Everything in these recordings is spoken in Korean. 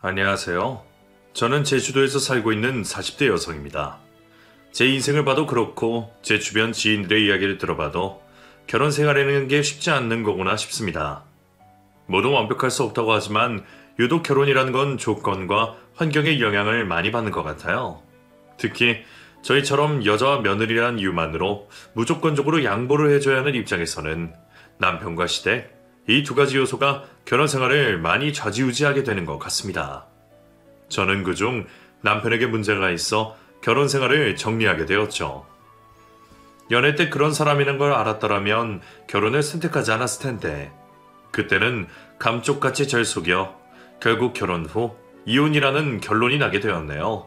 안녕하세요. 저는 제주도에서 살고 있는 40대 여성입니다. 제 인생을 봐도 그렇고 제 주변 지인들의 이야기를 들어봐도 결혼 생활이라는 게 쉽지 않는 거구나 싶습니다. 모두 완벽할 수 없다고 하지만 유독 결혼이라는 건 조건과 환경의 영향을 많이 받는 것 같아요. 특히 저희처럼 여자와 며느리란 이유만으로 무조건적으로 양보를 해줘야 하는 입장에서는 남편과 시댁, 이 두 가지 요소가 결혼 생활을 많이 좌지우지하게 되는 것 같습니다. 저는 그중 남편에게 문제가 있어 결혼 생활을 정리하게 되었죠. 연애 때 그런 사람이라는 걸 알았더라면 결혼을 선택하지 않았을 텐데, 그때는 감쪽같이 절 속여 결국 결혼 후 이혼이라는 결론이 나게 되었네요.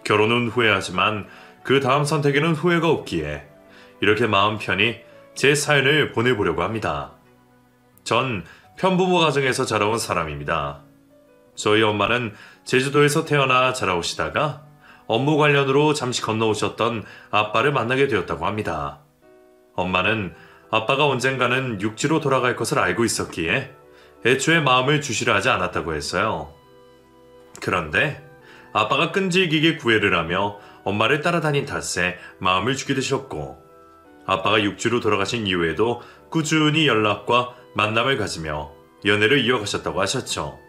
결혼은 후회하지만 그 다음 선택에는 후회가 없기에 이렇게 마음 편히 제 사연을 보내보려고 합니다. 전 편부모 가정에서 자라온 사람입니다. 저희 엄마는 제주도에서 태어나 자라오시다가 업무 관련으로 잠시 건너오셨던 아빠를 만나게 되었다고 합니다. 엄마는 아빠가 언젠가는 육지로 돌아갈 것을 알고 있었기에 애초에 마음을 주시려 하지 않았다고 했어요. 그런데 아빠가 끈질기게 구애를 하며 엄마를 따라다닌 탓에 마음을 주게 되셨고, 아빠가 육지로 돌아가신 이후에도 꾸준히 연락과 만남을 가지며 연애를 이어가셨다고 하셨죠.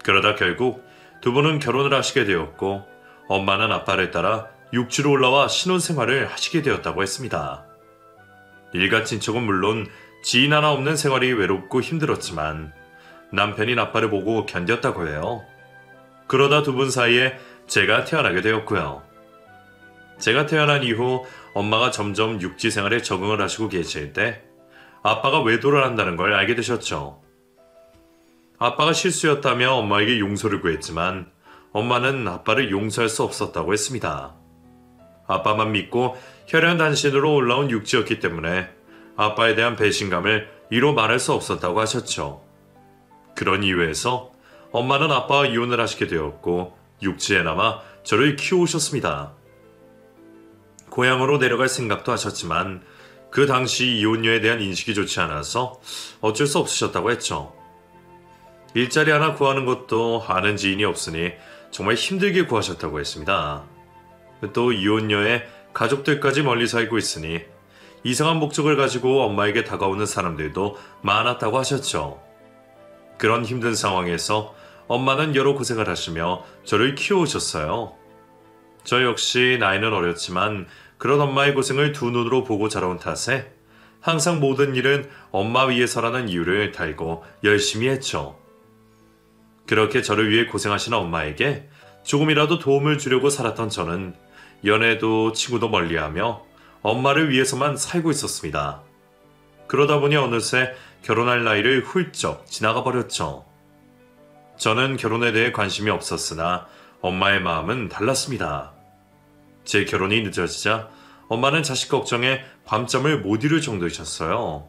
그러다 결국 두 분은 결혼을 하시게 되었고, 엄마는 아빠를 따라 육지로 올라와 신혼생활을 하시게 되었다고 했습니다. 일가 친척은 물론 지인 하나 없는 생활이 외롭고 힘들었지만 남편인 아빠를 보고 견뎠다고 해요. 그러다 두 분 사이에 제가 태어나게 되었고요. 제가 태어난 이후 엄마가 점점 육지 생활에 적응을 하시고 계실 때 아빠가 외도를 한다는 걸 알게 되셨죠. 아빠가 실수였다며 엄마에게 용서를 구했지만 엄마는 아빠를 용서할 수 없었다고 했습니다. 아빠만 믿고 혈연단신으로 올라온 육지였기 때문에 아빠에 대한 배신감을 이로 말할 수 없었다고 하셨죠. 그런 이유에서 엄마는 아빠와 이혼을 하시게 되었고 육지에 남아 저를 키워오셨습니다. 고향으로 내려갈 생각도 하셨지만 그 당시 이혼녀에 대한 인식이 좋지 않아서 어쩔 수 없으셨다고 했죠. 일자리 하나 구하는 것도 아는 지인이 없으니 정말 힘들게 구하셨다고 했습니다. 또 이혼녀의 가족들까지 멀리 살고 있으니 이상한 목적을 가지고 엄마에게 다가오는 사람들도 많았다고 하셨죠. 그런 힘든 상황에서 엄마는 여러 고생을 하시며 저를 키워오셨어요. 저 역시 나이는 어렸지만 그런 엄마의 고생을 두 눈으로 보고 자라온 탓에 항상 모든 일은 엄마 위해서라는 이유를 달고 열심히 했죠. 그렇게 저를 위해 고생하시는 엄마에게 조금이라도 도움을 주려고 살았던 저는 연애도 친구도 멀리하며 엄마를 위해서만 살고 있었습니다. 그러다 보니 어느새 결혼할 나이를 훌쩍 지나가 버렸죠. 저는 결혼에 대해 관심이 없었으나 엄마의 마음은 달랐습니다. 제 결혼이 늦어지자 엄마는 자식 걱정에 밤잠을 못 이룰 정도이셨어요.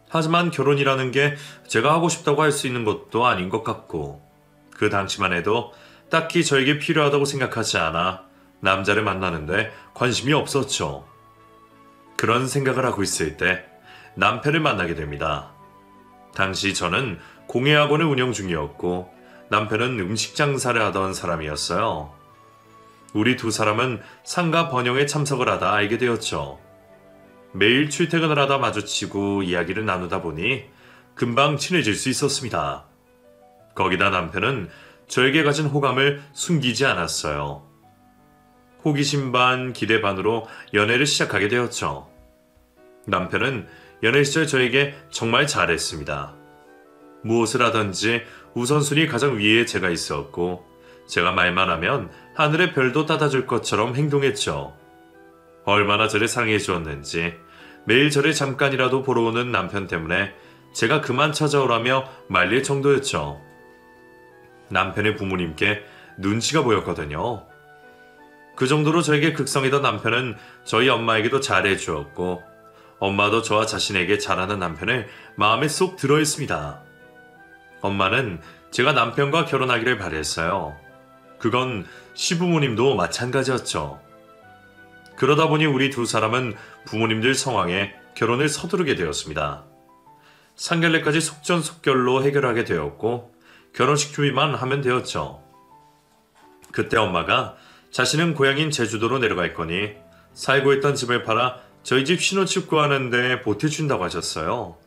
하지만 결혼이라는 게 제가 하고 싶다고 할 수 있는 것도 아닌 것 같고, 그 당시만 해도 딱히 저에게 필요하다고 생각하지 않아 남자를 만나는데 관심이 없었죠. 그런 생각을 하고 있을 때 남편을 만나게 됩니다. 당시 저는 공예학원을 운영 중이었고 남편은 음식 장사를 하던 사람이었어요. 우리 두 사람은 상가 번영에 참석을 하다 알게 되었죠. 매일 출퇴근을 하다 마주치고 이야기를 나누다 보니 금방 친해질 수 있었습니다. 거기다 남편은 저에게 가진 호감을 숨기지 않았어요. 호기심 반 기대 반으로 연애를 시작하게 되었죠. 남편은 연애 시절 저에게 정말 잘했습니다. 무엇을 하든지 우선순위 가장 위에 제가 있었고, 제가 말만 하면 하늘의 별도 따다줄 것처럼 행동했죠. 얼마나 저를 사랑해 주었는지 매일 저를 잠깐이라도 보러 오는 남편 때문에 제가 그만 찾아오라며 말릴 정도였죠. 남편의 부모님께 눈치가 보였거든요. 그 정도로 저에게 극성이던 남편은 저희 엄마에게도 잘해 주었고, 엄마도 저와 자신에게 잘하는 남편을 마음에 쏙 들어했습니다. 엄마는 제가 남편과 결혼하기를 바랬어요. 그건 시부모님도 마찬가지였죠. 그러다 보니 우리 두 사람은 부모님들 성황에 결혼을 서두르게 되었습니다. 상견례까지 속전속결로 해결하게 되었고, 결혼식 준비만 하면 되었죠. 그때 엄마가 자신은 고향인 제주도로 내려갈 거니 살고 있던 집을 팔아 저희 집 신혼집 구하는데 보태준다고 하셨어요.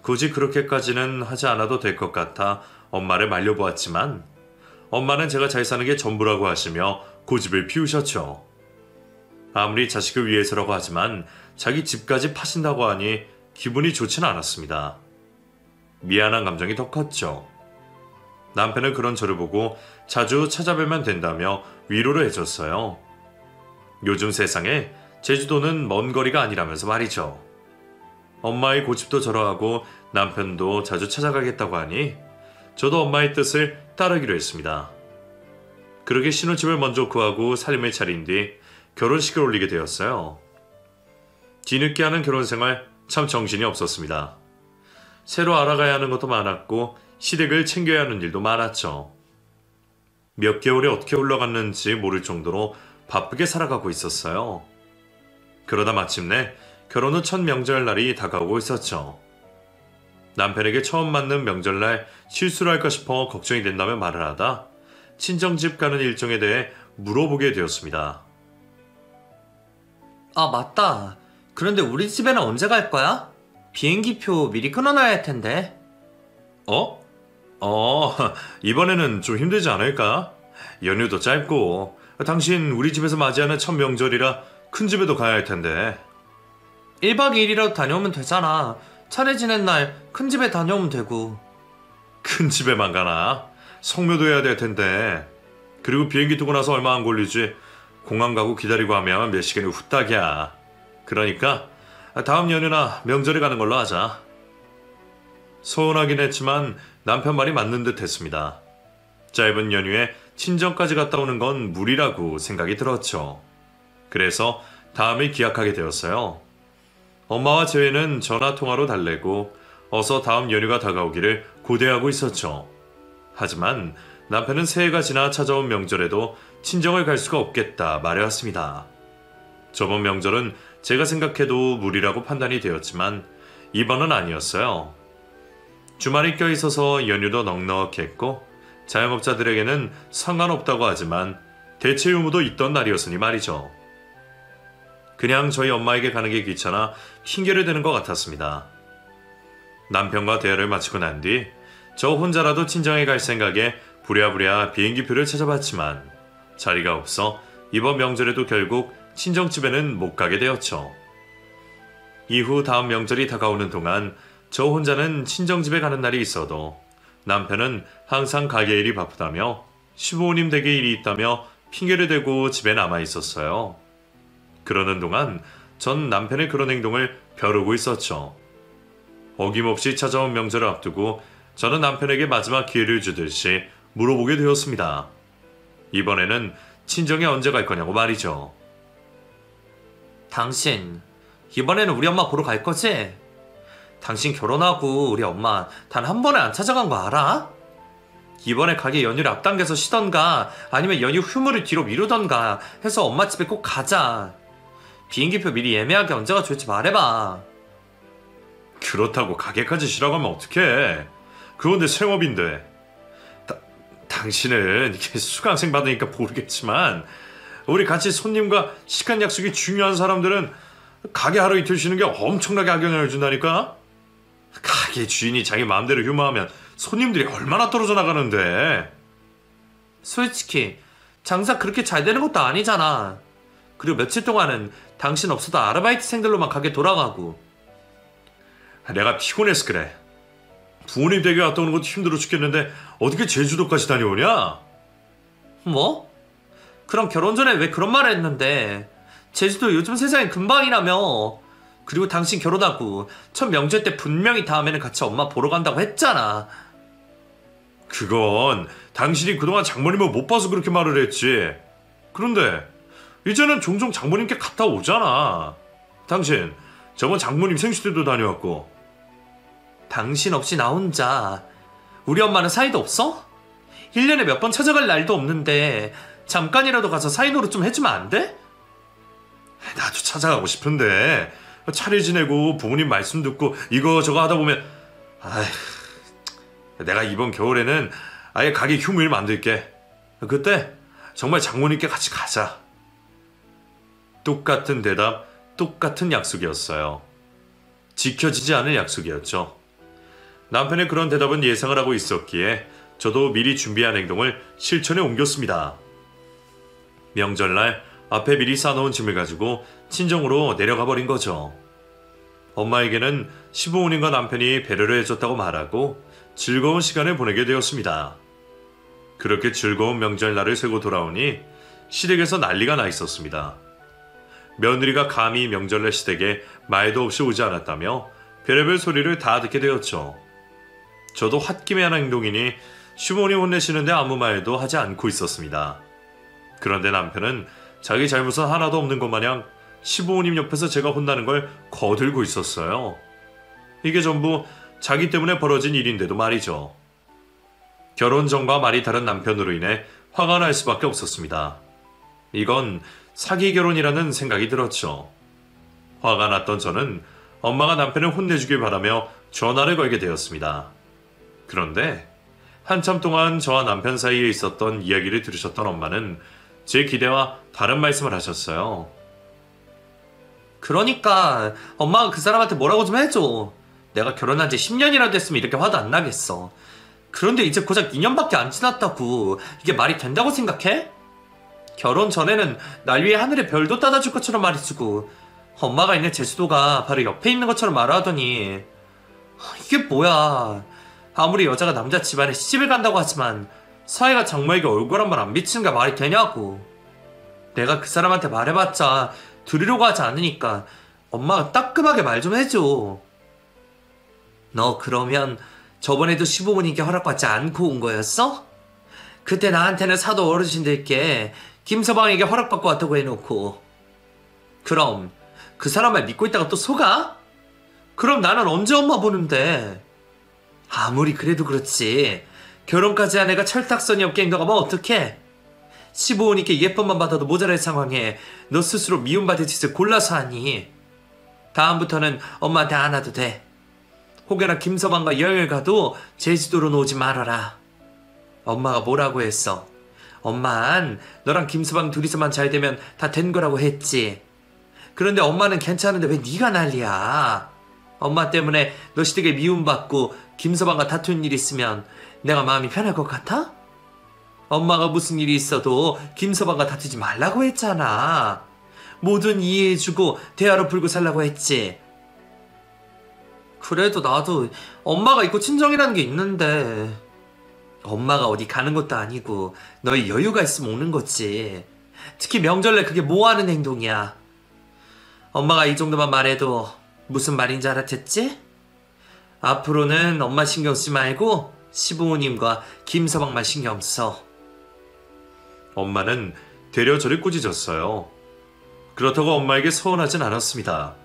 굳이 그렇게까지는 하지 않아도 될 것 같아 엄마를 말려보았지만 엄마는 제가 잘 사는 게 전부라고 하시며 고집을 피우셨죠. 아무리 자식을 위해서라고 하지만 자기 집까지 파신다고 하니 기분이 좋지는 않았습니다. 미안한 감정이 더 컸죠. 남편은 그런 저를 보고 자주 찾아뵈면 된다며 위로를 해줬어요. 요즘 세상에 제주도는 먼 거리가 아니라면서 말이죠. 엄마의 고집도 저러하고 남편도 자주 찾아가겠다고 하니 저도 엄마의 뜻을 따르기로 했습니다. 그렇게 신혼집을 먼저 구하고 살림을 차린 뒤 결혼식을 올리게 되었어요. 뒤늦게 하는 결혼생활 참 정신이 없었습니다. 새로 알아가야 하는 것도 많았고 시댁을 챙겨야 하는 일도 많았죠. 몇 개월이 어떻게 흘러갔는지 모를 정도로 바쁘게 살아가고 있었어요. 그러다 마침내 결혼 후 첫 명절날이 다가오고 있었죠. 남편에게 처음 맞는 명절날 실수를 할까 싶어 걱정이 된다며 말을 하다 친정집 가는 일정에 대해 물어보게 되었습니다. 아, 맞다. 그런데 우리 집에는 언제 갈 거야? 비행기표 미리 끊어놔야 할 텐데. 이번에는 좀 힘들지 않을까? 연휴도 짧고 당신 우리 집에서 맞이하는 첫 명절이라 큰 집에도 가야 할 텐데. 1박 2일이라도 다녀오면 되잖아. 차례 지낸 날 큰 집에 다녀오면 되고. 큰 집에만 가나? 성묘도 해야 될 텐데. 그리고 비행기 뜨고 나서 얼마 안 걸리지. 공항 가고 기다리고 하면 몇 시간이 후딱이야. 그러니까 다음 연휴나 명절에 가는 걸로 하자. 서운하긴 했지만 남편 말이 맞는 듯 했습니다. 짧은 연휴에 친정까지 갔다 오는 건 무리라고 생각이 들었죠. 그래서 다음을 기약하게 되었어요. 엄마와 재회는 전화통화로 달래고 어서 다음 연휴가 다가오기를 고대하고 있었죠. 하지만 남편은 새해가 지나 찾아온 명절에도 친정을 갈 수가 없겠다 말해왔습니다. 저번 명절은 제가 생각해도 무리라고 판단이 되었지만 이번은 아니었어요. 주말이 껴있어서 연휴도 넉넉했고 자영업자들에게는 상관없다고 하지만 대체 유무도 있던 날이었으니 말이죠. 그냥 저희 엄마에게 가는 게 귀찮아 핑계를 대는 것 같았습니다. 남편과 대화를 마치고 난 뒤 저 혼자라도 친정에 갈 생각에 부랴부랴 비행기표를 찾아봤지만 자리가 없어 이번 명절에도 결국 친정집에는 못 가게 되었죠. 이후 다음 명절이 다가오는 동안 저 혼자는 친정집에 가는 날이 있어도 남편은 항상 가게 일이 바쁘다며 시부모님 댁에 일이 있다며 핑계를 대고 집에 남아 있었어요. 그러는 동안 전 남편의 그런 행동을 벼르고 있었죠. 어김없이 찾아온 명절을 앞두고 저는 남편에게 마지막 기회를 주듯이 물어보게 되었습니다. 이번에는 친정에 언제 갈 거냐고 말이죠. 당신, 이번에는 우리 엄마 보러 갈 거지? 당신 결혼하고 우리 엄마 단 한 번에 안 찾아간 거 알아? 이번에 가게 연휴를 앞당겨서 쉬던가 아니면 연휴 휴무를 뒤로 미루던가 해서 엄마 집에 꼭 가자. 비행기표 미리 예매하게 언제가 좋을지 말해봐. 그렇다고 가게까지 쉬라고 하면 어떡해. 그건 내 생업인데. 당신은 이게 수강생 받으니까 모르겠지만 우리 같이 손님과 시간 약속이 중요한 사람들은 가게 하루 이틀 쉬는 게 엄청나게 악영향을 준다니까. 가게 주인이 자기 마음대로 휴무하면 손님들이 얼마나 떨어져 나가는데. 솔직히 장사 그렇게 잘 되는 것도 아니잖아. 그리고 며칠 동안은 당신 없어도 아르바이트생들로만 가게 돌아가고. 내가 피곤해서 그래. 부모님 댁에 갔다 오는 것도 힘들어 죽겠는데 어떻게 제주도까지 다녀오냐? 뭐? 그럼 결혼 전에 왜 그런 말을 했는데? 제주도 요즘 세상이 금방이라며. 그리고 당신 결혼하고 첫 명절 때 분명히 다음에는 같이 엄마 보러 간다고 했잖아. 그건 당신이 그동안 장모님을 못 봐서 그렇게 말을 했지. 그런데 이제는 종종 장모님께 갔다 오잖아. 당신 저번 장모님 생신 때도 다녀왔고. 당신 없이 나 혼자. 우리 엄마는 사이도 없어? 1년에 몇 번 찾아갈 날도 없는데 잠깐이라도 가서 사이 노릇 좀 해주면 안 돼? 나도 찾아가고 싶은데 차례 지내고 부모님 말씀 듣고 이거 저거 하다 보면 내가 이번 겨울에는 아예 가게 휴무일 만들게. 그때 정말 장모님께 같이 가자. 똑같은 대답, 똑같은 약속이었어요. 지켜지지 않을 약속이었죠. 남편의 그런 대답은 예상을 하고 있었기에 저도 미리 준비한 행동을 실천에 옮겼습니다. 명절날 앞에 미리 싸놓은 짐을 가지고 친정으로 내려가 버린 거죠. 엄마에게는 시부모님과 남편이 배려를 해줬다고 말하고 즐거운 시간을 보내게 되었습니다. 그렇게 즐거운 명절날을 새고 돌아오니 시댁에서 난리가 나 있었습니다. 며느리가 감히 명절날 시댁에 말도 없이 오지 않았다며 별의별 소리를 다 듣게 되었죠. 저도 홧김에 하는 행동이니 시부모님 혼내시는데 아무 말도 하지 않고 있었습니다. 그런데 남편은 자기 잘못은 하나도 없는 것 마냥 시부모님 옆에서 제가 혼나는 걸 거들고 있었어요. 이게 전부 자기 때문에 벌어진 일인데도 말이죠. 결혼 전과 말이 다른 남편으로 인해 화가 날 수밖에 없었습니다. 이건 사기 결혼이라는 생각이 들었죠. 화가 났던 저는 엄마가 남편을 혼내주길 바라며 전화를 걸게 되었습니다. 그런데 한참 동안 저와 남편 사이에 있었던 이야기를 들으셨던 엄마는 제 기대와 다른 말씀을 하셨어요. 그러니까 엄마가 그 사람한테 뭐라고 좀 해줘. 내가 결혼한 지 10년이나 됐으면 이렇게 화도 안 나겠어. 그런데 이제 고작 2년밖에 안 지났다고. 이게 말이 된다고 생각해? 결혼 전에는 날 위해 하늘에 별도 따다 줄 것처럼 말해주고 엄마가 있는 제주도가 바로 옆에 있는 것처럼 말하더니 이게 뭐야. 아무리 여자가 남자 집안에 시집을 간다고 하지만 사이가 장모에게 얼굴 한 번 안 비치는 게 말이 되냐고. 내가 그 사람한테 말해봤자 들으려고 하지 않으니까 엄마가 따끔하게 말 좀 해줘. 너 그러면 저번에도 시부모님께 허락받지 않고 온 거였어? 그때 나한테는 사도 어르신들께 김서방에게 허락받고 왔다고 해놓고. 그럼 그 사람 말 믿고 있다가 또 속아? 그럼 나는 언제 엄마 보는데? 아무리 그래도 그렇지. 결혼까지 한 애가 철딱서니 없게 행동하면 어떡해? 시부모님께 예쁨만 받아도 모자랄 상황에 너 스스로 미움받을 짓을 골라서 하니. 다음부터는 엄마한테 안 와도 돼. 혹여나 김서방과 여행을 가도 제주도로 오지 말아라. 엄마가 뭐라고 했어? 엄만 너랑 김서방 둘이서만 잘 되면 다 된 거라고 했지. 그런데 엄마는 괜찮은데 왜 네가 난리야? 엄마 때문에 너 시댁에 미움받고 김서방과 다투는 일이 있으면 내가 마음이 편할 것 같아? 엄마가 무슨 일이 있어도 김서방과 다투지 말라고 했잖아. 뭐든 이해해주고 대화로 풀고 살라고 했지. 그래도 나도 엄마가 있고 친정이라는 게 있는데. 엄마가 어디 가는 것도 아니고 너희 여유가 있으면 오는 거지. 특히 명절날 그게 뭐하는 행동이야. 엄마가 이 정도만 말해도 무슨 말인지 알아듣지? 앞으로는 엄마 신경 쓰지 말고 시부모님과 김서방만 신경 써. 엄마는 되려 저를 꾸짖었어요. 그렇다고 엄마에게 서운하진 않았습니다.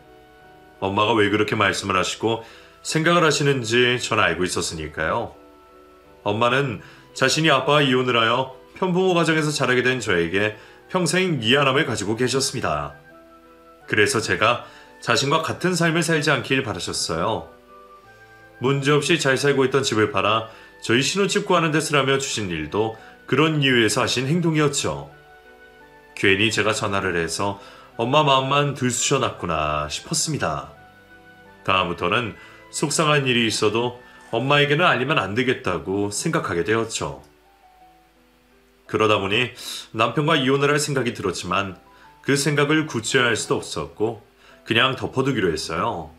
엄마가 왜 그렇게 말씀을 하시고 생각을 하시는지 전 알고 있었으니까요. 엄마는 자신이 아빠와 이혼을 하여 편부모 가정에서 자라게 된 저에게 평생 미안함을 가지고 계셨습니다. 그래서 제가 자신과 같은 삶을 살지 않길 바라셨어요. 문제없이 잘 살고 있던 집을 팔아 저희 신혼집 구하는 데 쓰라며 주신 일도 그런 이유에서 하신 행동이었죠. 괜히 제가 전화를 해서 엄마 마음만 들쑤셔놨구나 싶었습니다. 다음부터는 속상한 일이 있어도 엄마에게는 알리면 안 되겠다고 생각하게 되었죠. 그러다 보니 남편과 이혼을 할 생각이 들었지만 그 생각을 구체화할 수도 없었고 그냥 덮어두기로 했어요.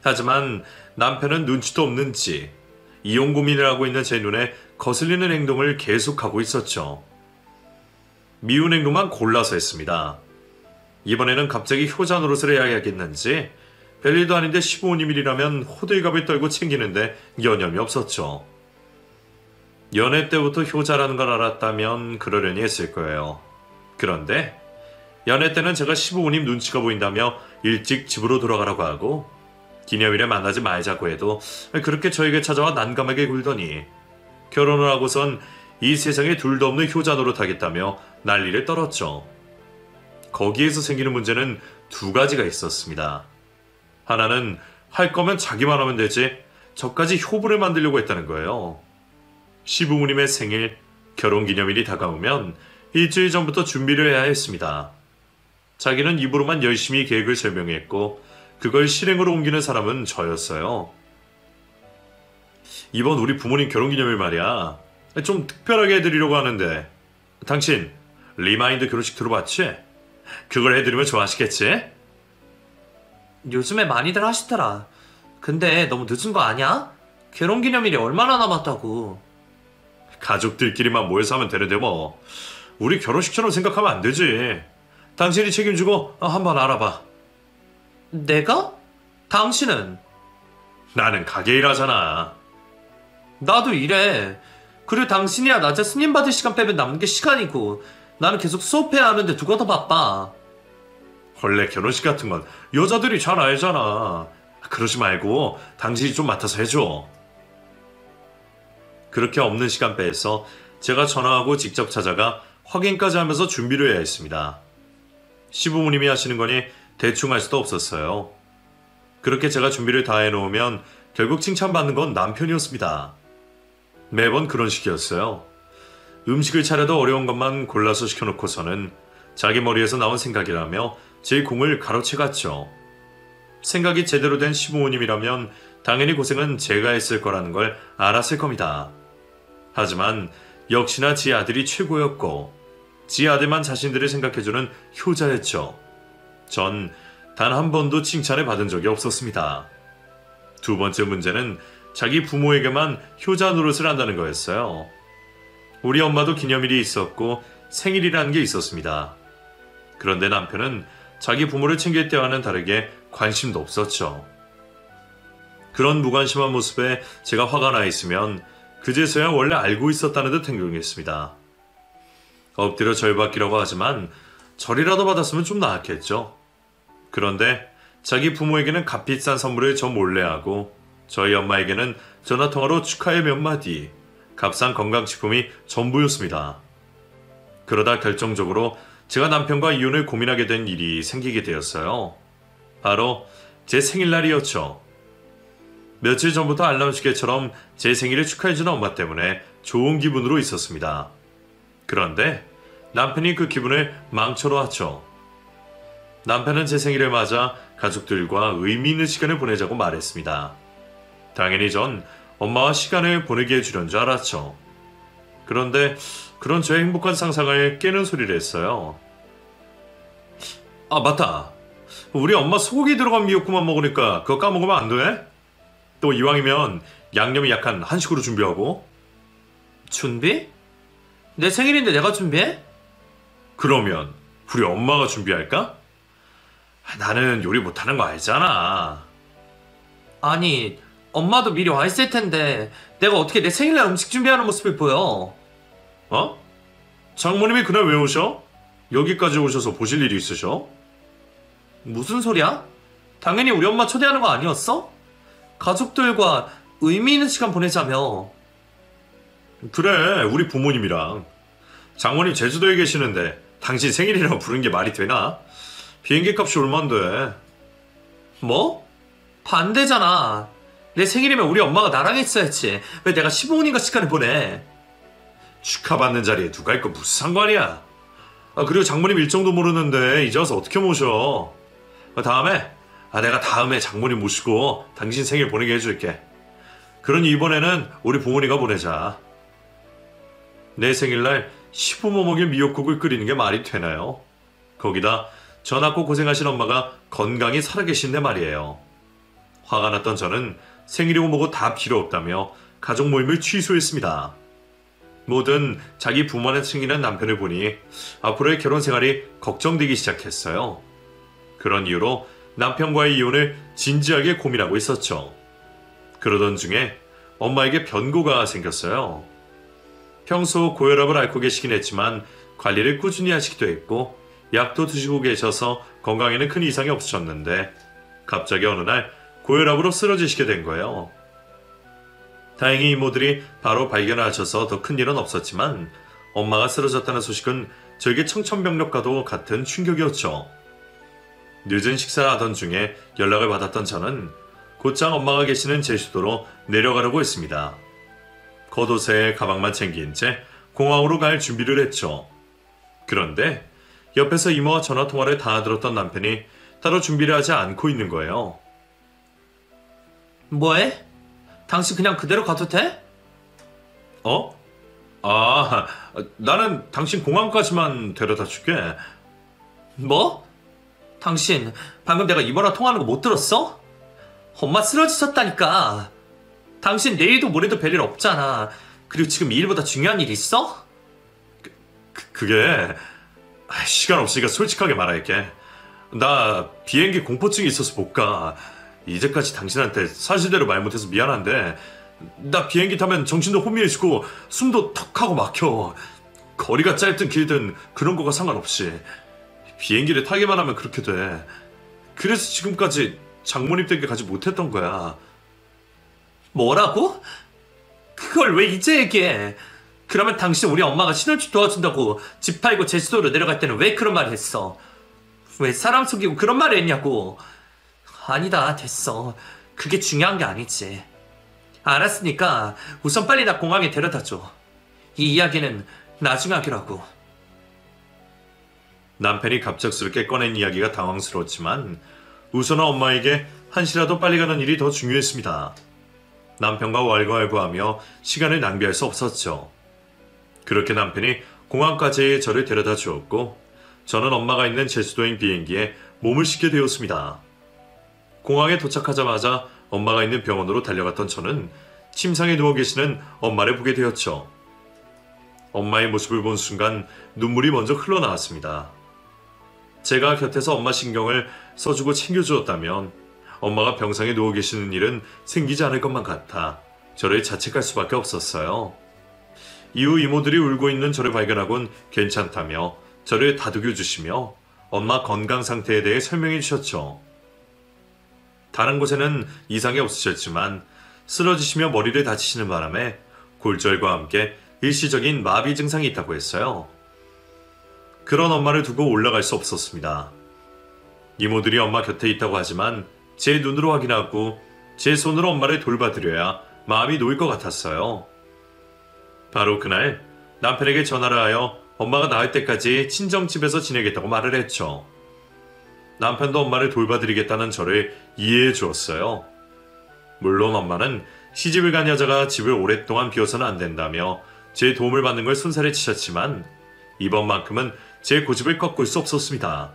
하지만 남편은 눈치도 없는지 이혼 고민을 하고 있는 제 눈에 거슬리는 행동을 계속하고 있었죠. 미운 행동만 골라서 했습니다. 이번에는 갑자기 효자 노릇을 해야겠는지 별일도 아닌데 시부모님 일이라면 호들갑을 떨고 챙기는데 여념이 없었죠. 연애 때부터 효자라는 걸 알았다면 그러려니 했을 거예요. 그런데 연애 때는 제가 시부모님 눈치가 보인다며 일찍 집으로 돌아가라고 하고 기념일에 만나지 말자고 해도 그렇게 저에게 찾아와 난감하게 굴더니 결혼을 하고선 이 세상에 둘도 없는 효자 노릇하겠다며 난리를 떨었죠. 거기에서 생기는 문제는 두 가지가 있었습니다. 하나는 할 거면 자기만 하면 되지 저까지 효부를 만들려고 했다는 거예요. 시부모님의 생일, 결혼기념일이 다가오면 일주일 전부터 준비를 해야 했습니다. 자기는 입으로만 열심히 계획을 설명했고 그걸 실행으로 옮기는 사람은 저였어요. 이번 우리 부모님 결혼기념일 말이야. 좀 특별하게 해드리려고 하는데 당신 리마인드 결혼식 들어봤지? 그걸 해드리면 좋아하시겠지? 요즘에 많이들 하시더라. 근데 너무 늦은 거 아니야? 결혼기념일이 얼마나 남았다고. 가족들끼리만 모여서 하면 되는데 뭐. 우리 결혼식처럼 생각하면 안 되지. 당신이 책임지고 한번 알아봐. 내가? 당신은? 나는 가게 일하잖아. 나도 이래. 그리고 당신이야 낮에 스님 받을 시간 빼면 남는 게 시간이고 나는 계속 수업해야 하는데 누가 더 바빠. 원래 결혼식 같은 건 여자들이 잘 알잖아. 그러지 말고 당신이 좀 맡아서 해줘. 그렇게 없는 시간 빼서 제가 전화하고 직접 찾아가 확인까지 하면서 준비를 해야 했습니다. 시부모님이 하시는 거니 대충 할 수도 없었어요. 그렇게 제가 준비를 다 해놓으면 결국 칭찬받는 건 남편이었습니다. 매번 그런 식이었어요. 음식을 차려도 어려운 것만 골라서 시켜놓고서는 자기 머리에서 나온 생각이라며 제 공을 가로채갔죠. 생각이 제대로 된 시부모님이라면 당연히 고생은 제가 했을 거라는 걸 알았을 겁니다. 하지만 역시나 지 아들이 최고였고 지 아들만 자신들을 생각해주는 효자였죠. 전 단 한 번도 칭찬을 받은 적이 없었습니다. 두 번째 문제는 자기 부모에게만 효자 노릇을 한다는 거였어요. 우리 엄마도 기념일이 있었고 생일이라는 게 있었습니다. 그런데 남편은 자기 부모를 챙길 때와는 다르게 관심도 없었죠. 그런 무관심한 모습에 제가 화가 나 있으면 그제서야 원래 알고 있었다는 듯 행동했습니다. 엎드려 절 받기라고 하지만 절이라도 받았으면 좀 나았겠죠. 그런데 자기 부모에게는 값비싼 선물을 저 몰래 하고 저희 엄마에게는 전화통화로 축하의 몇 마디, 값싼 건강식품이 전부였습니다. 그러다 결정적으로 제가 남편과 이혼을 고민하게 된 일이 생기게 되었어요. 바로 제 생일날이었죠. 며칠 전부터 알람 시계처럼 제 생일을 축하해주는 엄마 때문에 좋은 기분으로 있었습니다. 그런데 남편이 그 기분을 망쳐놓았죠. 남편은 제 생일을 맞아 가족들과 의미 있는 시간을 보내자고 말했습니다. 당연히 전 엄마와 시간을 보내게 해주려는 줄 알았죠. 그런데 그런 저의 행복한 상상을 깨는 소리를 했어요. 아, 맞다. 우리 엄마 소고기 들어간 미역국만 먹으니까 그거 까먹으면 안 돼? 또 이왕이면 양념이 약한 한식으로 준비하고. 준비? 내 생일인데 내가 준비해? 그러면 우리 엄마가 준비할까? 나는 요리 못하는 거 알잖아. 아니, 엄마도 미리 와 있을 텐데 내가 어떻게 내 생일날 음식 준비하는 모습을 보여? 어? 장모님이 그날 왜 오셔? 여기까지 오셔서 보실 일이 있으셔? 무슨 소리야? 당연히 우리 엄마 초대하는 거 아니었어? 가족들과 의미 있는 시간 보내자며. 그래, 우리 부모님이랑. 장모님 제주도에 계시는데 당신 생일이라고 부른 게 말이 되나? 비행기 값이 얼만데. 뭐? 반대잖아. 내 생일이면 우리 엄마가 나랑 있어야지. 왜 내가 시부모님과 시간을 보내? 축하받는 자리에 누가 있고 무슨 상관이야. 그리고 장모님 일정도 모르는데 이제 와서 어떻게 모셔. 내가 다음에 장모님 모시고 당신 생일 보내게 해줄게. 그러니 이번에는 우리 부모님과 보내자. 내 생일날 시부모 먹일 미역국을 끓이는 게 말이 되나요? 거기다 저 낳고 고생하신 엄마가 건강히 살아계신데 말이에요. 화가 났던 저는 생일이고 뭐고 다 필요 없다며 가족 모임을 취소했습니다. 뭐든 자기 부모한테 챙기는 남편을 보니 앞으로의 결혼 생활이 걱정되기 시작했어요. 그런 이유로 남편과의 이혼을 진지하게 고민하고 있었죠. 그러던 중에 엄마에게 변고가 생겼어요. 평소 고혈압을 앓고 계시긴 했지만 관리를 꾸준히 하시기도 했고 약도 드시고 계셔서 건강에는 큰 이상이 없으셨는데 갑자기 어느 날 고혈압으로 쓰러지시게 된 거예요. 다행히 이모들이 바로 발견하셔서 더 큰 일은 없었지만 엄마가 쓰러졌다는 소식은 저에게 청천벽력과도 같은 충격이었죠. 늦은 식사를 하던 중에 연락을 받았던 저는 곧장 엄마가 계시는 제주도로 내려가려고 했습니다. 겉옷에 가방만 챙긴 채 공항으로 갈 준비를 했죠. 그런데 옆에서 이모와 전화통화를 다 들었던 남편이 따로 준비를 하지 않고 있는 거예요. 뭐해? 당신 그냥 그대로 가도 돼? 어? 나는 당신 공항까지만 데려다 줄게. 뭐? 당신 방금 내가 이모랑 통화하는 거 못 들었어? 엄마 쓰러지셨다니까. 당신 내일도 모레도 별일 없잖아. 그리고 지금 이 일보다 중요한 일 있어? 그게 시간 없으니까 솔직하게 말할게. 나 비행기 공포증이 있어서 못 가. 이제까지 당신한테 사실대로 말 못해서 미안한데 나 비행기 타면 정신도 혼미해지고 숨도 턱하고 막혀. 거리가 짧든 길든 그런 거가 상관없이 비행기를 타기만 하면 그렇게 돼. 그래서 지금까지 장모님 댁에 가지 못했던 거야. 뭐라고? 그걸 왜 이제 얘기해? 그러면 당신 우리 엄마가 신혼집 도와준다고 집 팔고 제주도로 내려갈 때는 왜 그런 말을 했어? 왜 사람 속이고 그런 말을 했냐고. 아니다, 됐어. 그게 중요한 게 아니지. 알았으니까 우선 빨리 나 공항에 데려다줘. 이 이야기는 나중에 하기로 하고. 남편이 갑작스럽게 꺼낸 이야기가 당황스러웠지만 우선은 엄마에게 한시라도 빨리 가는 일이 더 중요했습니다. 남편과 왈가왈부하며 시간을 낭비할 수 없었죠. 그렇게 남편이 공항까지 저를 데려다 주었고 저는 엄마가 있는 제주도행 비행기에 몸을 싣게 되었습니다. 공항에 도착하자마자 엄마가 있는 병원으로 달려갔던 저는 침상에 누워 계시는 엄마를 보게 되었죠. 엄마의 모습을 본 순간 눈물이 먼저 흘러나왔습니다. 제가 곁에서 엄마 신경을 써주고 챙겨주었다면 엄마가 병상에 누워 계시는 일은 생기지 않을 것만 같아 저를 자책할 수밖에 없었어요. 이후 이모들이 울고 있는 저를 발견하곤 괜찮다며 저를 다독여 주시며 엄마 건강 상태에 대해 설명해 주셨죠. 다른 곳에는 이상이 없으셨지만 쓰러지시며 머리를 다치시는 바람에 골절과 함께 일시적인 마비 증상이 있다고 했어요. 그런 엄마를 두고 올라갈 수 없었습니다. 이모들이 엄마 곁에 있다고 하지만 제 눈으로 확인하고 제 손으로 엄마를 돌봐드려야 마음이 놓일 것 같았어요. 바로 그날 남편에게 전화를 하여 엄마가 나을 때까지 친정집에서 지내겠다고 말을 했죠. 남편도 엄마를 돌봐드리겠다는 저를 이해해 주었어요. 물론 엄마는 시집을 간 여자가 집을 오랫동안 비워서는 안 된다며 제 도움을 받는 걸 손살에 치셨지만 이번만큼은 제 고집을 꺾을 수 없었습니다.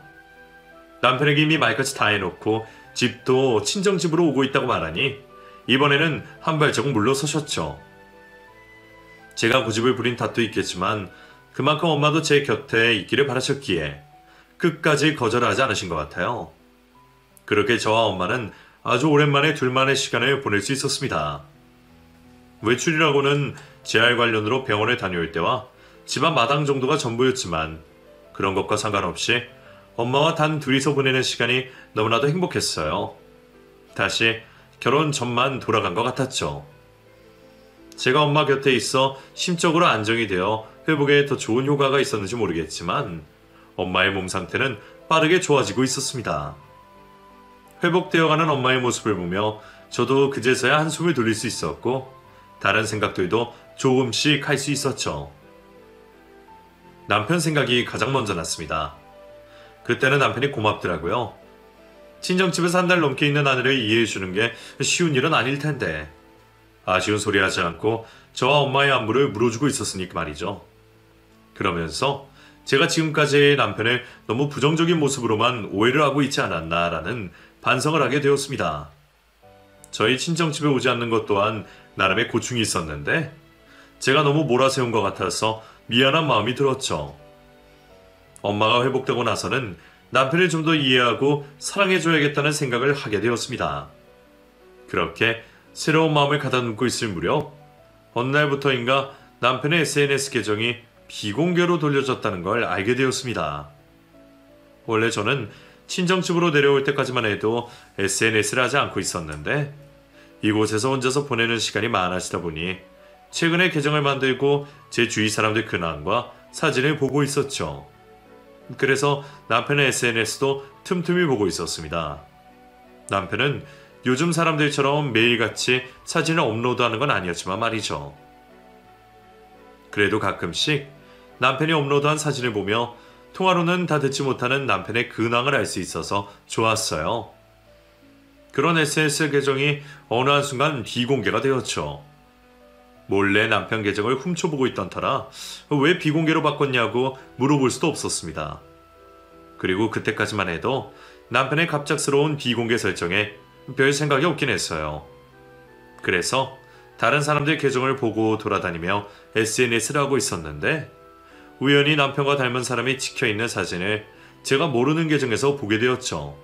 남편에게 이미 말까지 다 해놓고 집도 친정집으로 오고 있다고 말하니 이번에는 한 발자국 물러서셨죠. 제가 고집을 부린 탓도 있겠지만 그만큼 엄마도 제 곁에 있기를 바라셨기에 끝까지 거절하지 않으신 것 같아요. 그렇게 저와 엄마는 아주 오랜만에 둘만의 시간을 보낼 수 있었습니다. 외출이라고는 재활 관련으로 병원에 다녀올 때와 집안 마당 정도가 전부였지만 그런 것과 상관없이 엄마와 단 둘이서 보내는 시간이 너무나도 행복했어요. 다시 결혼 전만 돌아간 것 같았죠. 제가 엄마 곁에 있어 심적으로 안정이 되어 회복에 더 좋은 효과가 있었는지 모르겠지만 엄마의 몸 상태는 빠르게 좋아지고 있었습니다. 회복되어가는 엄마의 모습을 보며 저도 그제서야 한숨을 돌릴 수 있었고 다른 생각들도 조금씩 할 수 있었죠. 남편 생각이 가장 먼저 났습니다. 그때는 남편이 고맙더라고요. 친정집에서 한 달 넘게 있는 아내를 이해해주는 게 쉬운 일은 아닐 텐데 아쉬운 소리 하지 않고 저와 엄마의 안부를 물어주고 있었으니 말이죠. 그러면서 제가 지금까지 남편을 너무 부정적인 모습으로만 오해를 하고 있지 않았나라는 반성을 하게 되었습니다. 저희 친정집에 오지 않는 것 또한 나름의 고충이 있었는데 제가 너무 몰아세운 것 같아서 미안한 마음이 들었죠. 엄마가 회복되고 나서는 남편을 좀 더 이해하고 사랑해줘야겠다는 생각을 하게 되었습니다. 그렇게 새로운 마음을 가다듬고 있을 무렵 어느 날부터인가 남편의 SNS 계정이 비공개로 돌려졌다는 걸 알게 되었습니다. 원래 저는 친정집으로 내려올 때까지만 해도 SNS를 하지 않고 있었는데 이곳에서 혼자서 보내는 시간이 많아지다 보니 최근에 계정을 만들고 제 주위 사람들 근황과 사진을 보고 있었죠. 그래서 남편의 SNS도 틈틈이 보고 있었습니다. 남편은 요즘 사람들처럼 매일같이 사진을 업로드하는 건 아니었지만 말이죠. 그래도 가끔씩 남편이 업로드한 사진을 보며 통화로는 다 듣지 못하는 남편의 근황을 알 수 있어서 좋았어요. 그런 SNS 계정이 어느 한순간 비공개가 되었죠. 몰래 남편 계정을 훔쳐보고 있던 터라 왜 비공개로 바꿨냐고 물어볼 수도 없었습니다. 그리고 그때까지만 해도 남편의 갑작스러운 비공개 설정에 별 생각이 없긴 했어요. 그래서 다른 사람들 계정을 보고 돌아다니며 SNS를 하고 있었는데 우연히 남편과 닮은 사람이 찍혀있는 사진을 제가 모르는 계정에서 보게 되었죠.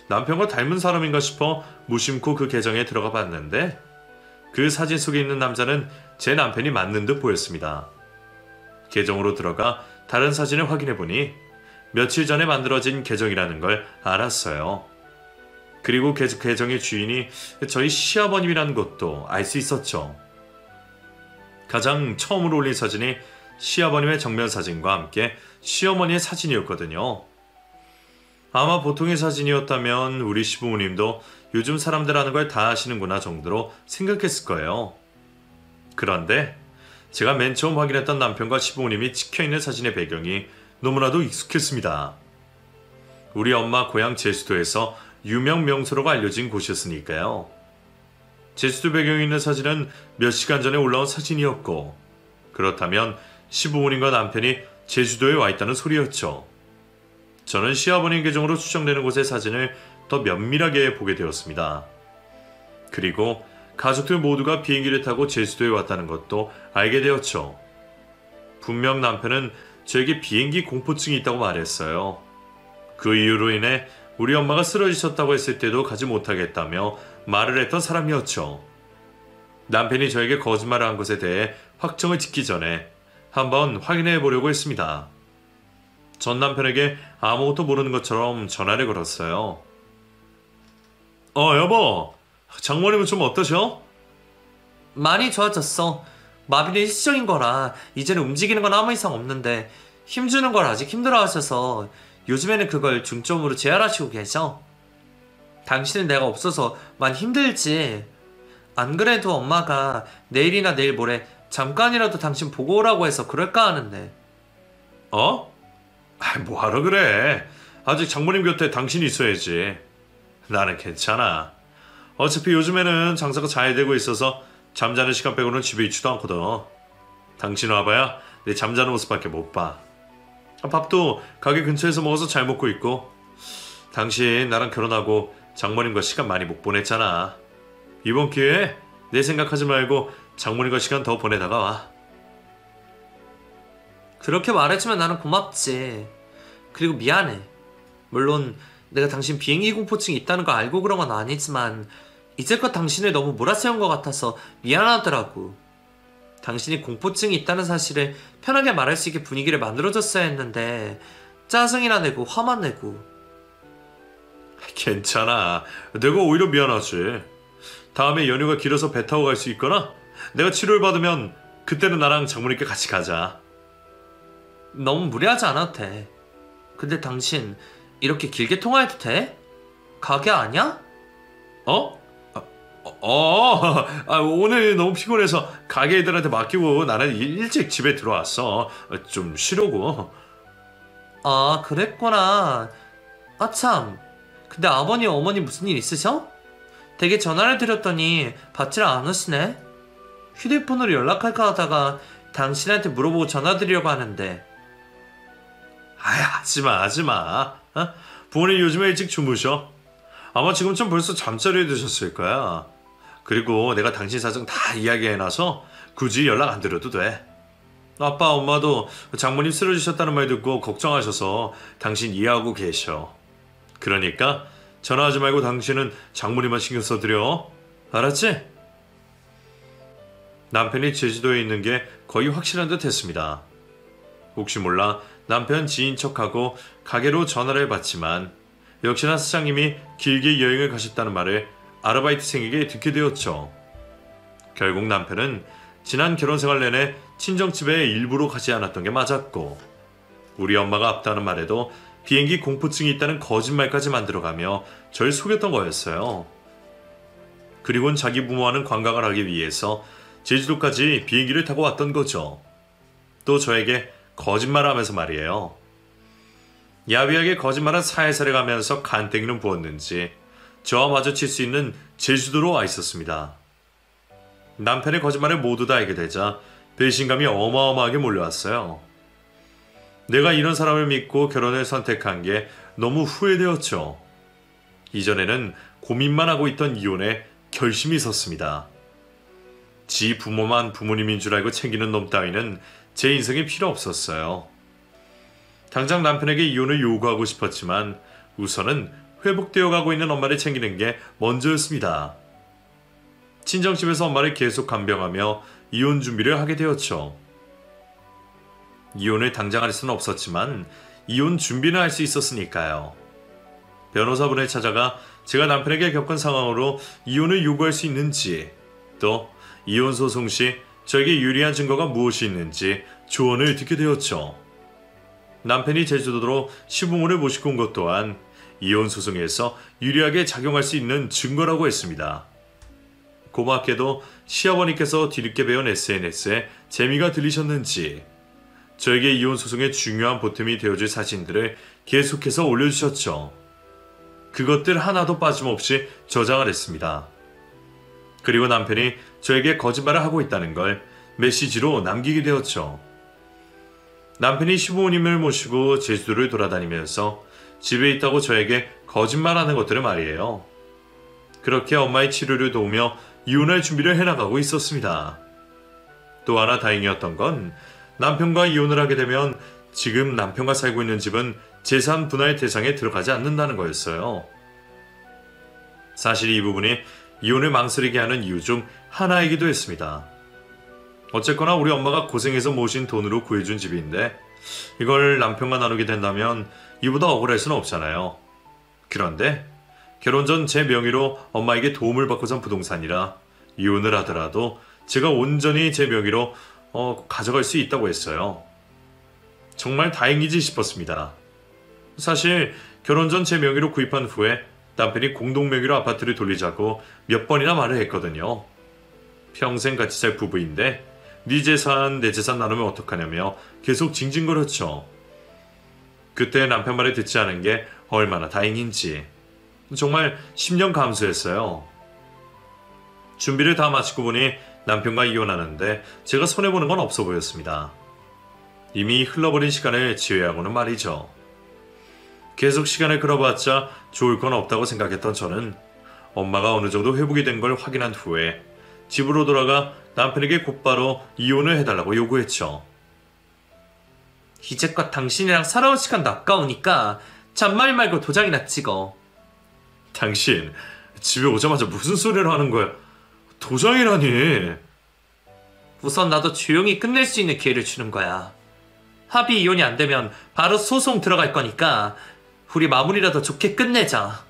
남편과 닮은 사람인가 싶어 무심코 그 계정에 들어가 봤는데 그 사진 속에 있는 남자는 제 남편이 맞는 듯 보였습니다. 계정으로 들어가 다른 사진을 확인해보니 며칠 전에 만들어진 계정이라는 걸 알았어요. 그리고 계정의 주인이 저희 시아버님이라는 것도 알 수 있었죠. 가장 처음으로 올린 사진이 시아버님의 정면 사진과 함께 시어머니의 사진이었거든요. 아마 보통의 사진이었다면 우리 시부모님도 요즘 사람들 하는 걸 다 아시는구나 정도로 생각했을 거예요. 그런데 제가 맨 처음 확인했던 남편과 시부모님이 찍혀있는 사진의 배경이 너무나도 익숙했습니다. 우리 엄마 고향 제주도에서 유명 명소라고 알려진 곳이었으니까요. 제주도 배경에 있는 사진은 몇 시간 전에 올라온 사진이었고 그렇다면 시부모님과 남편이 제주도에 와 있다는 소리였죠. 저는 시아버님 계정으로 추정되는 곳의 사진을 더 면밀하게 보게 되었습니다. 그리고 가족들 모두가 비행기를 타고 제주도에 왔다는 것도 알게 되었죠. 분명 남편은 저에게 비행기 공포증이 있다고 말했어요. 그 이유로 인해 우리 엄마가 쓰러지셨다고 했을 때도 가지 못하겠다며 말을 했던 사람이었죠. 남편이 저에게 거짓말을 한 것에 대해 확정을 짓기 전에 한번 확인해 보려고 했습니다. 전 남편에게 아무것도 모르는 것처럼 전화를 걸었어요. 여보, 장모님은 좀 어떠셔? 많이 좋아졌어. 마비는 일시적인 거라 이제는 움직이는 건 아무 이상 없는데 힘주는 걸 아직 힘들어하셔서 요즘에는 그걸 중점으로 재활하시고 계셔. 당신은 내가 없어서 많이 힘들지. 안 그래도 엄마가 내일이나 내일 모레 잠깐이라도 당신 보고 오라고 해서 그럴까 하는데. 뭐하러 그래. 아직 장모님 곁에 당신이 있어야지. 나는 괜찮아. 어차피 요즘에는 장사가 잘 되고 있어서 잠자는 시간 빼고는 집에 있지도 않거든. 당신 와봐야 내 잠자는 모습밖에 못 봐. 밥도 가게 근처에서 먹어서 잘 먹고 있고. 당신 나랑 결혼하고 장모님과 시간 많이 못 보냈잖아. 이번 기회에 내 생각하지 말고 장모님과 시간 더 보내다가 와. 그렇게 말해주면 나는 고맙지. 그리고 미안해. 물론 내가 당신 비행기 공포증이 있다는 거 알고 그런 건 아니지만 이제껏 당신을 너무 몰아세운 것 같아서 미안하더라고. 당신이 공포증이 있다는 사실을 편하게 말할 수 있게 분위기를 만들어줬어야 했는데 짜증이나 내고 화만 내고. 괜찮아. 내가 오히려 미안하지. 다음에 연휴가 길어서 배 타고 갈 수 있거나 내가 치료를 받으면 그때는 나랑 장모님께 같이 가자. 너무 무리하지 않아도 돼. 근데 당신 이렇게 길게 통화해도 돼? 가게 아니야? 오늘 너무 피곤해서 가게 애들한테 맡기고 나는 일찍 집에 들어왔어. 좀 쉬려고. 아, 그랬구나. 아, 참. 근데 아버님, 어머니 무슨 일 있으셔? 댁에 전화를 드렸더니 받지를 않으시네. 휴대폰으로 연락할까 하다가 당신한테 물어보고 전화드리려고 하는데. 하지마. 부모님 요즘에 일찍 주무셔. 아마 지금쯤 벌써 잠자리에 드셨을 거야. 그리고 내가 당신 사정 다 이야기해놔서 굳이 연락 안 드려도 돼. 아빠 엄마도 장모님 쓰러지셨다는 말 듣고 걱정하셔서 당신 이해하고 계셔. 그러니까 전화하지 말고 당신은 장모님만 신경 써드려. 알았지? 남편이 제주도에 있는 게 거의 확실한 듯 했습니다. 혹시 몰라 남편 지인 척하고 가게로 전화를 받지만 역시나 사장님이 길게 여행을 가셨다는 말을 아르바이트생에게 듣게 되었죠. 결국 남편은 지난 결혼 생활 내내 친정집에 일부러 가지 않았던 게 맞았고 우리 엄마가 앞다는 말에도 비행기 공포증이 있다는 거짓말까지 만들어가며 절 속였던 거였어요. 그리고는 자기 부모와는 관광을 하기 위해서 제주도까지 비행기를 타고 왔던 거죠. 또 저에게 거짓말하면서 말이에요. 야비하게 거짓말은 살살해 가면서 간땡이는 부었는지 저와 마주칠 수 있는 제주도로 와 있었습니다. 남편의 거짓말을 모두 다 알게 되자 배신감이 어마어마하게 몰려왔어요. 내가 이런 사람을 믿고 결혼을 선택한 게 너무 후회되었죠. 이전에는 고민만 하고 있던 이혼에 결심이 있었습니다. 지 부모만 부모님인 줄 알고 챙기는 놈 따위는 제 인생에 필요 없었어요. 당장 남편에게 이혼을 요구하고 싶었지만 우선은 회복되어 가고 있는 엄마를 챙기는 게 먼저였습니다. 친정집에서 엄마를 계속 간병하며 이혼 준비를 하게 되었죠. 이혼을 당장 할 수는 없었지만 이혼 준비는 할 수 있었으니까요. 변호사분을 찾아가 제가 남편에게 겪은 상황으로 이혼을 요구할 수 있는지, 또 이혼 소송 시 저에게 유리한 증거가 무엇이 있는지 조언을 듣게 되었죠. 남편이 제주도로 시부모를 모시고 온 것 또한 이혼 소송에서 유리하게 작용할 수 있는 증거라고 했습니다. 고맙게도 시어머니께서 뒤늦게 배운 SNS에 재미가 들리셨는지 저에게 이혼 소송의 중요한 보탬이 되어줄 사진들을 계속해서 올려주셨죠. 그것들 하나도 빠짐없이 저장을 했습니다. 그리고 남편이 저에게 거짓말을 하고 있다는 걸 메시지로 남기게 되었죠. 남편이 시부모님을 모시고 제주도를 돌아다니면서 집에 있다고 저에게 거짓말하는 것들을 말이에요. 그렇게 엄마의 치료를 도우며 이혼할 준비를 해나가고 있었습니다. 또 하나 다행이었던 건 남편과 이혼을 하게 되면 지금 남편과 살고 있는 집은 재산 분할 대상에 들어가지 않는다는 거였어요. 사실 이 부분이 이혼을 망설이게 하는 이유 중 하나이기도 했습니다. 어쨌거나 우리 엄마가 고생해서 모신 돈으로 구해준 집인데 이걸 남편과 나누게 된다면 이보다 억울할 수는 없잖아요. 그런데 결혼 전 제 명의로 엄마에게 도움을 받고 산 부동산이라 이혼을 하더라도 제가 온전히 제 명의로 가져갈 수 있다고 했어요. 정말 다행이지 싶었습니다. 사실 결혼 전 제 명의로 구입한 후에 남편이 공동 명의로 아파트를 돌리자고 몇 번이나 말을 했거든요. 평생 같이 살 부부인데 네 재산 내 재산 나누면 어떡하냐며 계속 징징거렸죠. 그때 남편 말을 듣지 않은 게 얼마나 다행인지 정말 10년 감수했어요. 준비를 다 마치고 보니 남편과 이혼하는데 제가 손해보는 건 없어 보였습니다. 이미 흘러버린 시간을 지회하고는 말이죠. 계속 시간을 끌어봤자 좋을 건 없다고 생각했던 저는 엄마가 어느 정도 회복이 된 걸 확인한 후에 집으로 돌아가 남편에게 곧바로 이혼을 해달라고 요구했죠. 이제껏 당신이랑 살아온 시간도 아까우니까 잔말 말고 도장이나 찍어. 당신 집에 오자마자 무슨 소리를 하는 거야? 도장이라니. 우선 나도 조용히 끝낼 수 있는 기회를 주는 거야. 합의 이혼이 안 되면 바로 소송 들어갈 거니까 우리 마무리라도 좋게 끝내자.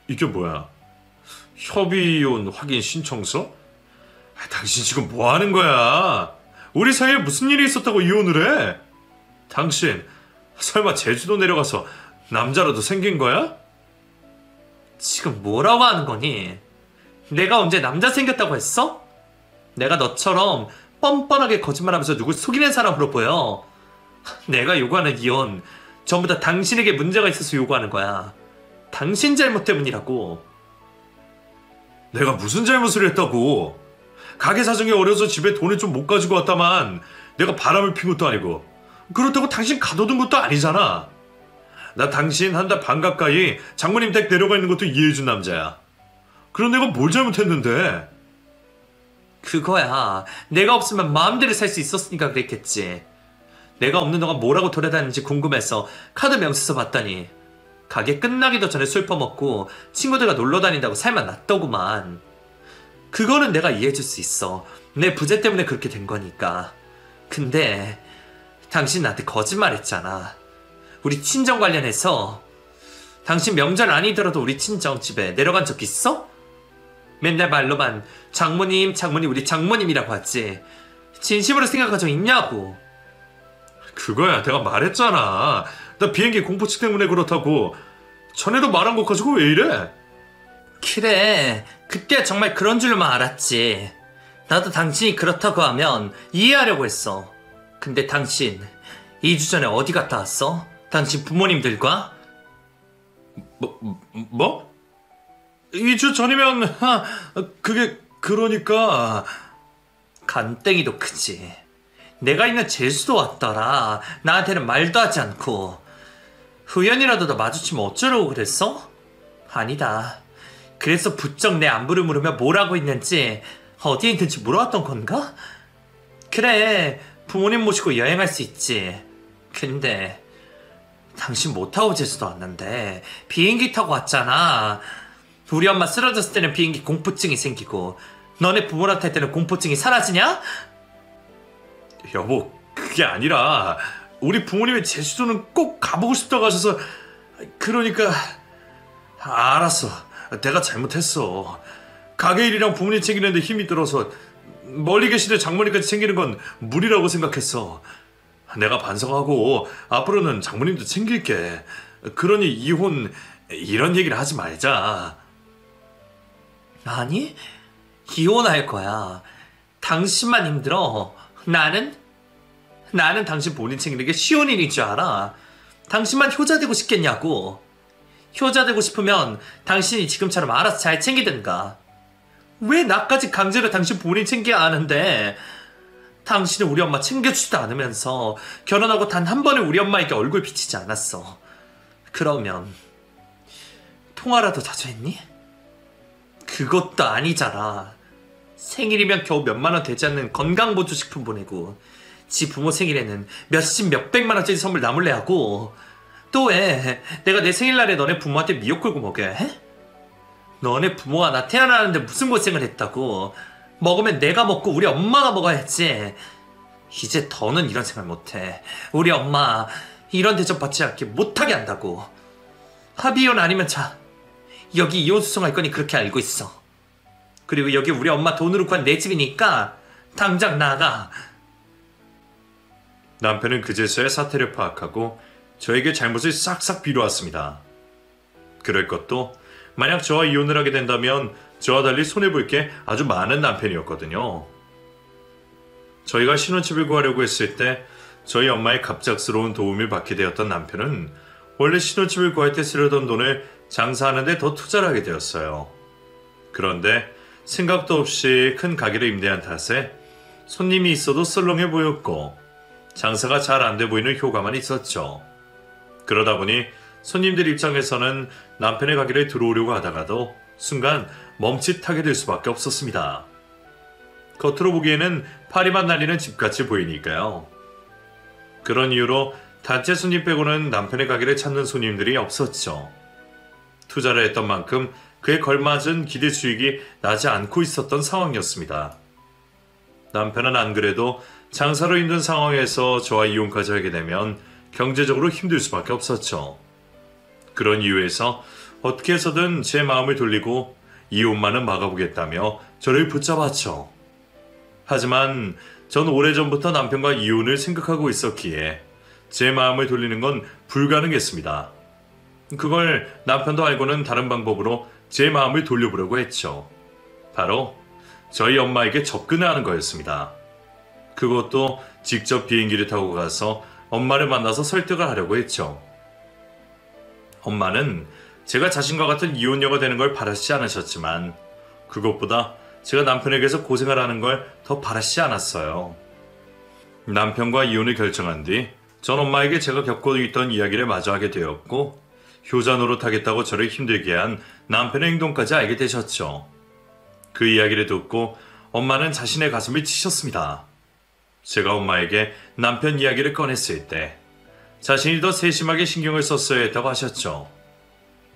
이게 뭐야? 협의이혼 확인 신청서? 당신 지금 뭐 하는 거야? 우리 사이에 무슨 일이 있었다고 이혼을 해? 당신 설마 제주도 내려가서 남자라도 생긴 거야? 지금 뭐라고 하는 거니? 내가 언제 남자 생겼다고 했어? 내가 너처럼 뻔뻔하게 거짓말하면서 누굴 속이는 사람으로 보여. 내가 요구하는 이혼 전부 다 당신에게 문제가 있어서 요구하는 거야. 당신 잘못 때문이라고. 내가 무슨 잘못을 했다고? 가게 사정이 어려서 집에 돈을 좀 못 가지고 왔다만 내가 바람을 핀 것도 아니고 그렇다고 당신 가둬둔 것도 아니잖아. 나 당신 한 달 반 가까이 장모님 댁 내려가 있는 것도 이해해준 남자야. 그럼 내가 뭘 잘못했는데? 그거야. 내가 없으면 마음대로 살 수 있었으니까 그랬겠지. 내가 없는 동안 뭐라고 돌아다니는지 궁금해서 카드 명세서 봤더니 가게 끝나기도 전에 술 퍼먹고 친구들과 놀러 다닌다고 살만 났더구만. 그거는 내가 이해해줄 수 있어. 내 부재 때문에 그렇게 된 거니까. 근데 당신 나한테 거짓말했잖아. 우리 친정 관련해서. 당신 명절 아니더라도 우리 친정집에 내려간 적 있어? 맨날 말로만 장모님 우리 장모님이라고 하지. 진심으로 생각한 적 있냐고. 그거야 내가 말했잖아. 나 비행기 공포증 때문에 그렇다고. 전에도 말한 것 가지고 왜 이래? 그래, 그때 정말 그런 줄만 알았지. 나도 당신이 그렇다고 하면 이해하려고 했어. 근데 당신 2주 전에 어디 갔다 왔어? 당신 부모님들과? 뭐? 2주 전이면 그게 그러니까 간땡이도 크지. 내가 있는 제주도 왔더라. 나한테는 말도 하지 않고. 우연이라도 너 마주치면 어쩌려고 그랬어? 아니다. 그래서 부쩍 내 안부를 물으며 뭐라고 있는지 어디에 있는지 물어왔던 건가? 그래, 부모님 모시고 여행할 수 있지. 근데 당신 못 타고 제주도 왔는데 비행기 타고 왔잖아. 우리 엄마 쓰러졌을 때는 비행기 공포증이 생기고 너네 부모한테 할 때는 공포증이 사라지냐? 여보, 그게 아니라 우리 부모님의 제주도는 꼭 가보고 싶다고 하셔서 그러니까 알았어. 내가 잘못했어. 가게 일이랑 부모님 챙기는데 힘이 들어서 멀리 계시는 장모님까지 챙기는 건 무리라고 생각했어. 내가 반성하고 앞으로는 장모님도 챙길게. 그러니 이혼 이런 얘기를 하지 말자. 아니, 이혼할 거야. 당신만 힘들어. 나는 당신 본인 챙기는 게 쉬운 일인 줄 알아. 당신만 효자 되고 싶겠냐고. 효자 되고 싶으면 당신이 지금처럼 알아서 잘 챙기든가. 왜 나까지 강제로 당신 본인 챙겨야 하는데? 당신은 우리 엄마 챙겨주지도 않으면서 결혼하고 단 한 번에 우리 엄마에게 얼굴 비치지 않았어. 그러면 통화라도 자주 했니? 그것도 아니잖아. 생일이면 겨우 몇만 원 되지 않는 건강보조식품 보내고 지 부모 생일에는 몇십 몇백만 원짜리 선물 나몰래 하고 또 왜 내가 내 생일날에 너네 부모한테 미역 굴고 먹여야 해? 너네 부모가 나 태어나는데 무슨 고생을 했다고. 먹으면 내가 먹고 우리 엄마가 먹어야지. 이제 더는 이런 생각 못해. 우리 엄마 이런 대접 받지 않게 못하게 한다고. 합의이혼 아니면 자, 여기 이혼 소송할 거니 그렇게 알고 있어. 그리고 여기 우리 엄마 돈으로 구한 내 집이니까 당장 나가. 남편은 그제서야 사태를 파악하고 저에게 잘못을 싹싹 비로왔습니다. 그럴 것도 만약 저와 이혼을 하게 된다면 저와 달리 손해볼 게 아주 많은 남편이었거든요. 저희가 신혼집을 구하려고 했을 때 저희 엄마의 갑작스러운 도움을 받게 되었던 남편은 원래 신혼집을 구할 때 쓰려던 돈을 장사하는 데 더 투자를 하게 되었어요. 그런데 생각도 없이 큰 가게를 임대한 탓에 손님이 있어도 썰렁해 보였고 장사가 잘 안 돼 보이는 효과만 있었죠. 그러다 보니 손님들 입장에서는 남편의 가게를 들어오려고 하다가도 순간 멈칫하게 될 수밖에 없었습니다. 겉으로 보기에는 파리만 날리는 집같이 보이니까요. 그런 이유로 단체 손님 빼고는 남편의 가게를 찾는 손님들이 없었죠. 투자를 했던 만큼 그에 걸맞은 기대 수익이 나지 않고 있었던 상황이었습니다. 남편은 안 그래도 장사로 힘든 상황에서 저와 이혼까지 하게 되면 경제적으로 힘들 수밖에 없었죠. 그런 이유에서 어떻게 해서든 제 마음을 돌리고 이혼만은 막아보겠다며 저를 붙잡았죠. 하지만 전 오래전부터 남편과 이혼을 생각하고 있었기에 제 마음을 돌리는 건 불가능했습니다. 그걸 남편도 알고는 다른 방법으로 제 마음을 돌려보려고 했죠. 바로 저희 엄마에게 접근을 하는 거였습니다. 그것도 직접 비행기를 타고 가서 엄마를 만나서 설득을 하려고 했죠. 엄마는 제가 자신과 같은 이혼녀가 되는 걸 바라시지 않으셨지만 그것보다 제가 남편에게서 고생을 하는 걸 더 바라시지 않았어요. 남편과 이혼을 결정한 뒤 전 엄마에게 제가 겪고 있던 이야기를 마저 하게 되었고 효자 노릇하겠다고 저를 힘들게 한 남편의 행동까지 알게 되셨죠. 그 이야기를 듣고 엄마는 자신의 가슴을 치셨습니다. 제가 엄마에게 남편 이야기를 꺼냈을 때 자신이 더 세심하게 신경을 썼어야 했다고 하셨죠.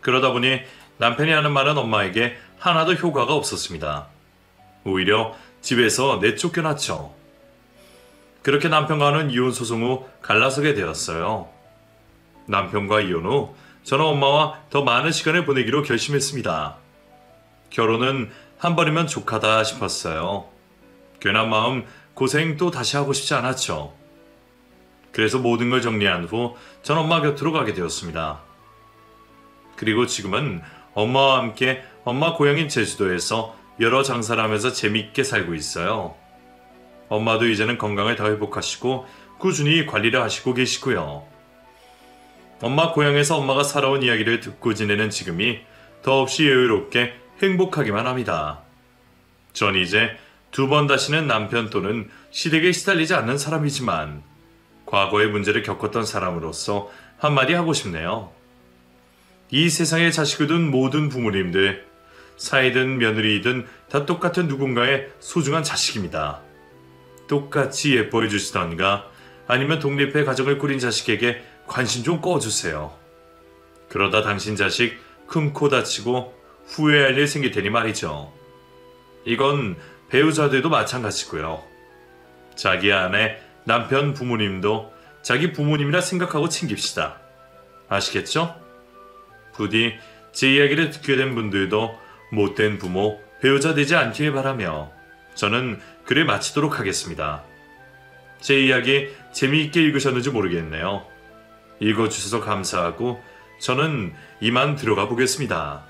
그러다 보니 남편이 하는 말은 엄마에게 하나도 효과가 없었습니다. 오히려 집에서 내쫓겨났죠. 그렇게 남편과는 이혼 소송 후 갈라서게 되었어요. 남편과 이혼 후 저는 엄마와 더 많은 시간을 보내기로 결심했습니다. 결혼은 한 번이면 족하다 싶었어요. 괜한 마음 고생 또 다시 하고 싶지 않았죠. 그래서 모든 걸 정리한 후 전 엄마 곁으로 가게 되었습니다. 그리고 지금은 엄마와 함께 엄마 고향인 제주도에서 여러 장사를 하면서 재미있게 살고 있어요. 엄마도 이제는 건강을 다 회복하시고 꾸준히 관리를 하시고 계시고요. 엄마 고향에서 엄마가 살아온 이야기를 듣고 지내는 지금이 더없이 여유롭게 행복하기만 합니다. 전 이제 2번 다시는 남편 또는 시댁에 시달리지 않는 사람이지만 과거의 문제를 겪었던 사람으로서 한마디 하고 싶네요. 이 세상에 자식을 둔 모든 부모님들, 사이든 며느리이든 다 똑같은 누군가의 소중한 자식입니다. 똑같이 예뻐해 주시던가 아니면 독립해 가정을 꾸린 자식에게 관심 좀 꺼주세요. 그러다 당신 자식 큰 코 다치고 후회할 일 생길 테니 말이죠. 이건 배우자들도 마찬가지고요. 자기 아내, 남편, 부모님도 자기 부모님이라 생각하고 챙깁시다. 아시겠죠? 부디 제 이야기를 듣게 된 분들도 못된 부모, 배우자 되지 않길 바라며 저는 글을 마치도록 하겠습니다. 제 이야기 재미있게 읽으셨는지 모르겠네요. 읽어주셔서 감사하고 저는 이만 들어가 보겠습니다.